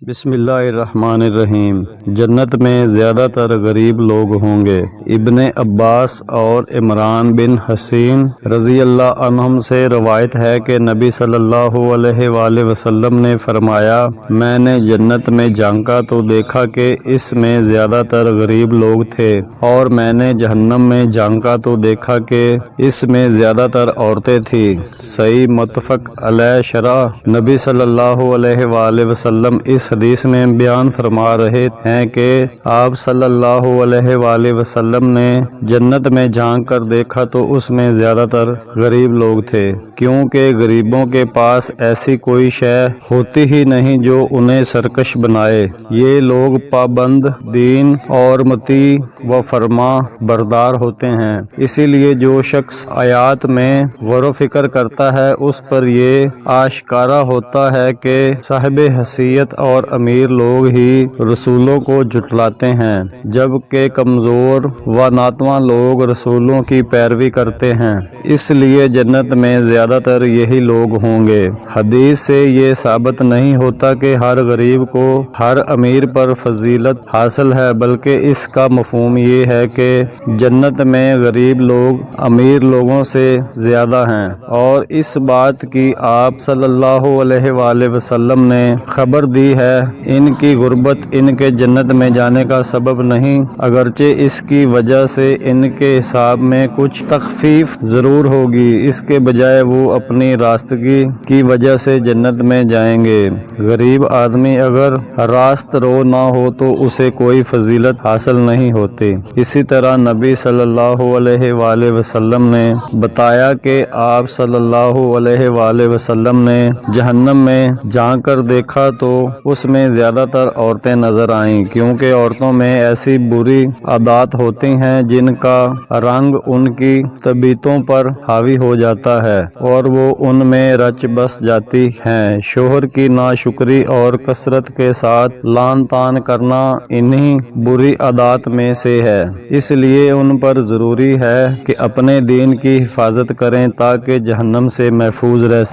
بسم اللہ الرحمن الرحیم۔ جنت میں زیادہ تر غریب لوگ ہوں گے۔ ابن عباس اور عمران بن حسین رضی اللہ عنہم سے روایت ہے کہ نبی صلی اللہ علیہ وآلہ وسلم نے فرمایا، میں نے جنت میں جھانکا تو دیکھا کہ اس میں زیادہ تر غریب لوگ تھے، اور میں نے جہنم میں جھانکا تو دیکھا کہ اس میں زیادہ تر عورتیں تھیں۔ صحیح متفق علیہ شرح۔ نبی صلی اللہ علیہ وآلہ وسلم اس حدیث میں بیان فرما رہے ہیں کہ آپ صلی اللہ علیہ وآلہ وسلم نے جنت میں جھانک کر دیکھا تو اس میں زیادہ تر غریب لوگ تھے، کیونکہ غریبوں کے پاس ایسی کوئی شے ہوتی ہی نہیں جو انہیں سرکش بنائے۔ یہ لوگ پابند دین اور مطیع و فرما بردار ہوتے ہیں، اسی لیے جو شخص آیات میں غور و فکر کرتا ہے اس پر یہ آشکارا ہوتا ہے کہ صاحب حیثیت اور امیر لوگ ہی رسولوں کو جھٹلاتے ہیں، جبکہ کمزور و ناتواں لوگ رسولوں کی پیروی کرتے ہیں۔ اس لیے جنت میں زیادہ تر یہی لوگ ہوں گے۔ حدیث سے یہ ثابت نہیں ہوتا کہ ہر غریب کو ہر امیر پر فضیلت حاصل ہے، بلکہ اس کا مفہوم یہ ہے کہ جنت میں غریب لوگ امیر لوگوں سے زیادہ ہیں، اور اس بات کی آپ صلی اللہ علیہ وآلہ وسلم نے خبر دی ہے۔ ان کی غربت ان کے جنت میں جانے کا سبب نہیں، اگرچہ اس کی وجہ سے ان کے حساب میں کچھ تخفیف ضرور ہوگی، اس کے بجائے وہ اپنی راستگی کی وجہ سے جنت میں جائیں گے۔ غریب آدمی اگر راست رو نہ ہو تو اسے کوئی فضیلت حاصل نہیں ہوتی۔ اسی طرح نبی صلی اللہ علیہ وآلہ وسلم نے بتایا کہ آپ صلی اللہ علیہ وآلہ وسلم نے جہنم میں جھانک کر دیکھا تو اس میں زیادہ تر عورتیں نظر آئیں، کیونکہ عورتوں میں ایسی بری عادات ہوتی ہیں جن کا رنگ ان کی طبیعتوں پر حاوی ہو جاتا ہے اور وہ ان میں رچ بس جاتی ہیں۔ شوہر کی ناشکری اور کثرت کے ساتھ لعن طعن کرنا انہی بری عادات میں سے ہے، اس لیے ان پر ضروری ہے کہ اپنے دین کی حفاظت کریں تاکہ جہنم سے محفوظ رہ